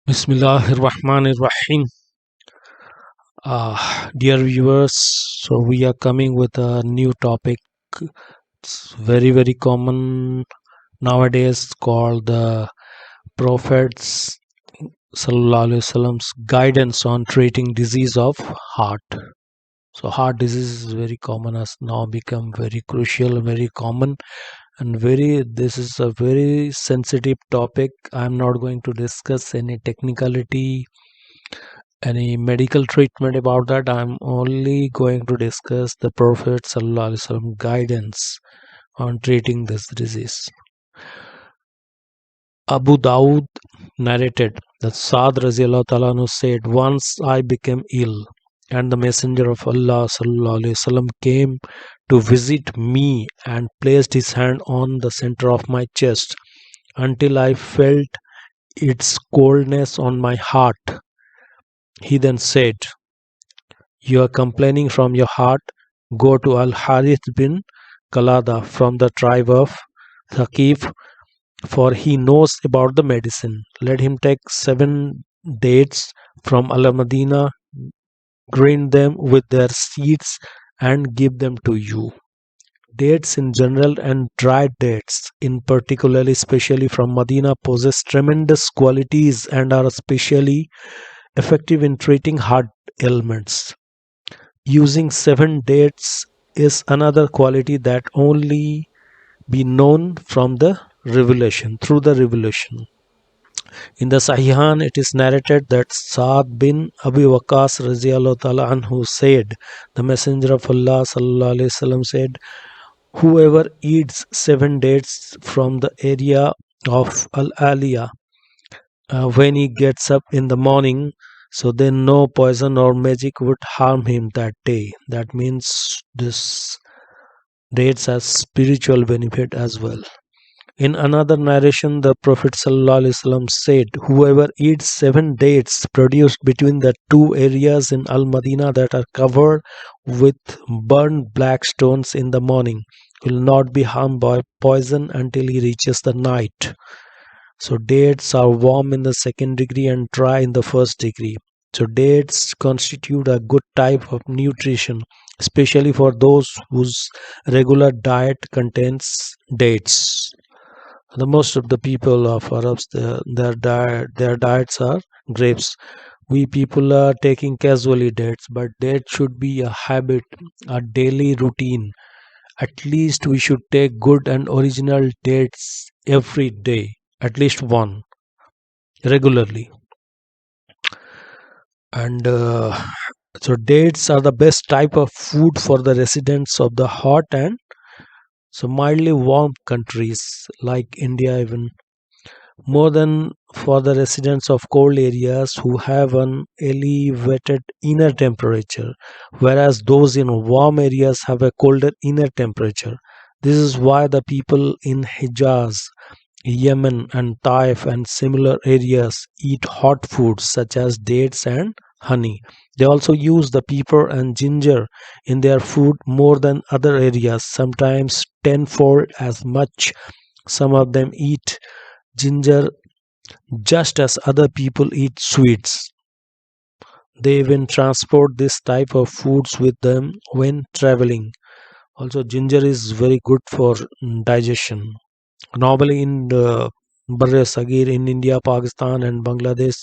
Bismillahirrahmanirrahim. Dear viewers, so we are coming with a new topic. It's very common nowadays called the Prophet's Sallallahu Alaihi Wasallam's guidance on treating disease of heart. So heart disease is very common, has now become very crucial, very common, and this is a very sensitive topic. I'm not going to discuss any technicality, any medical treatment about that. I'm only going to discuss the Prophet Sallallahu Alaihi Wasallam guidance on treating this disease. Abu Dawud narrated that Saad Raziallahu Ta'ala anhu said, "Once I became ill, and the Messenger of Allah Sallallahu Alaihi Wasallam came to visit me and placed his hand on the center of my chest until I felt its coldness on my heart. He then said, 'You are complaining from your heart. Go to Al Harith bin Kalada from the tribe of Thaqif, for he knows about the medicine. Let him take 7 dates from Al Madinah, grind them with their seeds, and give them to you. Dates in general and dried dates in particular, especially from Medina, possess tremendous qualities and are especially effective in treating heart ailments. Using 7 dates is another quality that only be known from the revelation, through the revelation. In the Sahihan, it is narrated that Saad bin Abi Waqas Raziallahu Ta'ala anhu said, the Messenger of Allah Sallallahu Alaihi Wasallam said, whoever eats 7 dates from the area of Al Aliyah when he gets up in the morning, so then no poison or magic would harm him that day. That means this dates has spiritual benefit as well. In another narration, the Prophet ﷺ said, whoever eats 7 dates produced between the two areas in Al Madinah that are covered with burned black stones in the morning will not be harmed by poison until he reaches the night. So dates are warm in the second degree and dry in the first degree. So dates constitute a good type of nutrition, especially for those whose regular diet contains dates. The most of the people of Arabs, their diets are grapes. We people are taking casually dates, but date should be a habit, a daily routine. At least we should take good and original dates every day, at least one, regularly. And so dates are the best type of food for the residents of the hot and so mildly warm countries like India, even more than for the residents of cold areas who have an elevated inner temperature, whereas those in warm areas have a colder inner temperature. This is why the people in Hijaz, Yemen, and Taif and similar areas eat hot foods such as dates and honey. They also use the pepper and ginger in their food more than other areas, sometimes tenfold as much. Some of them eat ginger just as other people eat sweets. They even transport this type of foods with them when traveling. Also, ginger is very good for digestion. Normally, in the Barre Sagir in India, Pakistan, and Bangladesh,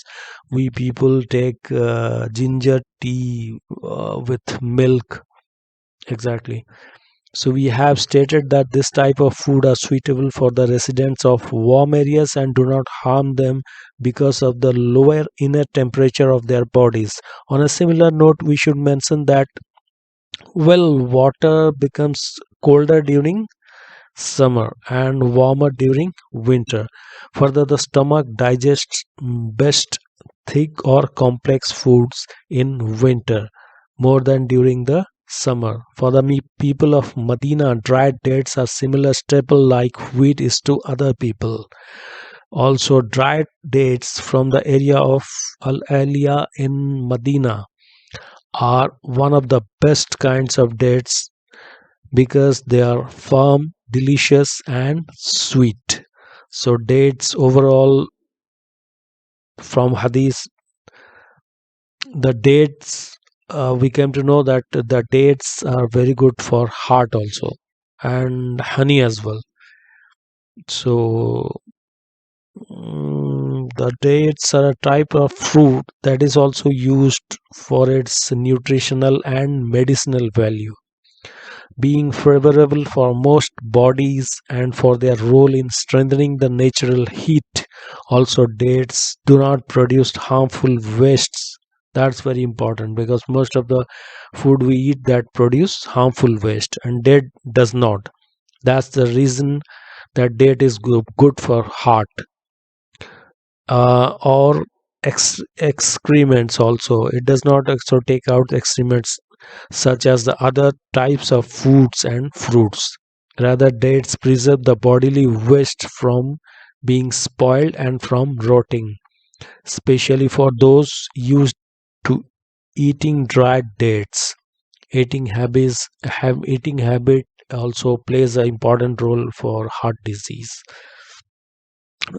we people take ginger tea with milk. Exactly. So we have stated that this type of food are suitable for the residents of warm areas and do not harm them because of the lower inner temperature of their bodies. On a similar note, we should mention that water becomes colder during summer and warmer during winter. Further, the stomach digests best thick or complex foods in winter more than during the summer. For the people of Medina, dried dates are similar staple like wheat is to other people. Also, dried dates from the area of Al Aliyah in Medina are one of the best kinds of dates because they are firm, delicious, and sweet. So dates overall from hadith, the dates, we came to know that the dates are very good for heart also, and honey as well. So the dates are a type of fruit that is also used for its nutritional and medicinal value, being favorable for most bodies and for their role in strengthening the natural heat. Also, dates do not produce harmful wastes. That's very important because most of the food we eat that produce harmful waste, and date does not. That's the reason that date is good for heart. Or excrements also, it does not also take out excrements such as the other types of foods and fruits. Rather, dates preserve the bodily waste from being spoiled and from rotting, especially for those used to eating dried dates. Eating habit also plays an important role for heart disease.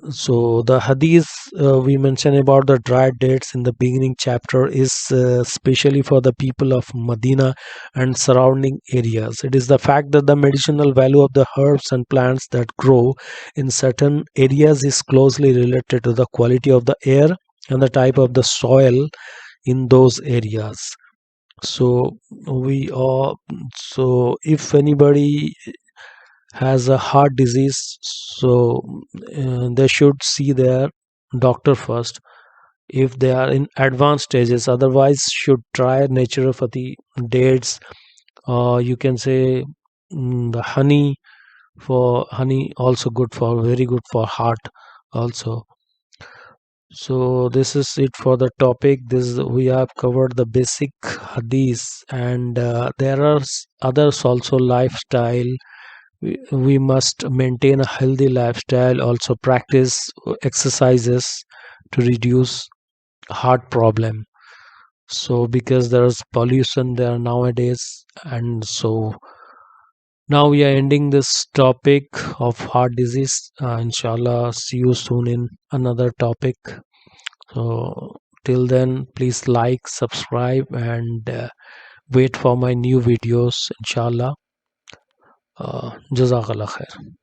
So the hadith we mentioned about the dried dates in the beginning chapter is specially for the people of Medina and surrounding areas. It is the fact that the medicinal value of the herbs and plants that grow in certain areas is closely related to the quality of the air and the type of the soil in those areas. So we all so if anybody has a heart disease, so they should see their doctor first if they are in advanced stages. Otherwise, should try naturopathy dates, or you can say the honey. For honey also good for, very good for heart also. So this is it for the topic. This we have covered the basic hadith, and there are others also, lifestyle. We must maintain a healthy lifestyle, also practice exercises to reduce heart problem. So because there's pollution there nowadays, and so now we are ending this topic of heart disease. Inshallah, see you soon in another topic. So till then, please like, subscribe, and wait for my new videos. Inshallah. Jazakallah khair.